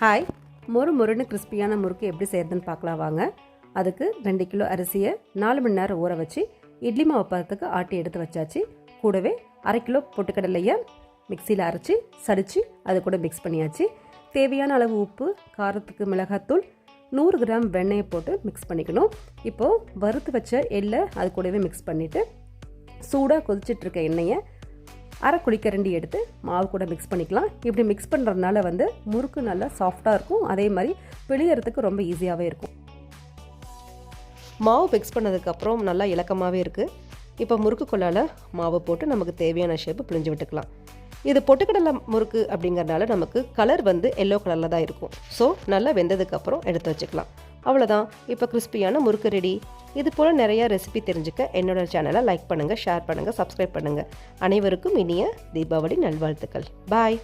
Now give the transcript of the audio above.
Hi, மொறுன்னு கிறிஸ்பியான முறுக்கு எப்படி செய்கிறதுன்னு பார்க்கலாம் வாங்க. அதுக்கு 2 கிலோ அரிசியை 4 மணி நேரம் ஊற வச்சு இட்லி மாவு பதத்துக்கு ஆட்டி எடுத்து வச்சாச்சு. கூடவே 1/2 கிலோ பொட்டுக்கடலையை மிக்சியில் அரைச்சி சடித்து அது கூட மிக்ஸ் பண்ணியாச்சு. தேவையான அளவு உப்பு, காரத்துக்கு மிளகாத்தூள், 100 கிராம் வெண்ணெயை போட்டு மிக்ஸ் பண்ணிக்கணும். இப்போது வறுத்து வச்ச எள்ளை அது கூடவே மிக்ஸ் பண்ணிவிட்டு சூடாக கொதிச்சிட்ருக்க எண்ணெயை அரை குழிக்கரண்டி எடுத்து மாவு கூட மிக்ஸ் பண்ணிக்கலாம். இப்படி மிக்ஸ் பண்ணுறதுனால முறுக்கு நல்லா சாஃப்டாக இருக்கும். அதே மாதிரி பிழியறதுக்கு ரொம்ப ஈஸியாகவே இருக்கும். மாவு மிக்ஸ் பண்ணதுக்கப்புறம் நல்லா இலக்கமாகவே இருக்குது. இப்போ முறுக்கு கொள்ளால் மாவை போட்டு நமக்கு தேவையான ஷேப்பு பிழிஞ்சு விட்டுக்கலாம். இது பொட்டுக்கடலை முறுக்கு அப்படிங்கிறனால நமக்கு கலர் எல்லோ கலரில் தான் இருக்கும். ஸோ நல்லா வெந்ததுக்கப்புறம் எடுத்து வச்சுக்கலாம். அவ்வளோதான், இப்போ கிறிஸ்பியான முறுக்கு ரெடி. இது போல் நிறையா ரெசிபி தெரிஞ்சுக்க என்னோட சேனலை லைக் பண்ணுங்கள், ஷேர் பண்ணுங்கள், சப்ஸ்கிரைப் பண்ணுங்கள். அனைவருக்கும் இனிய தீபாவளி நல்வாழ்த்துக்கள். பாய்.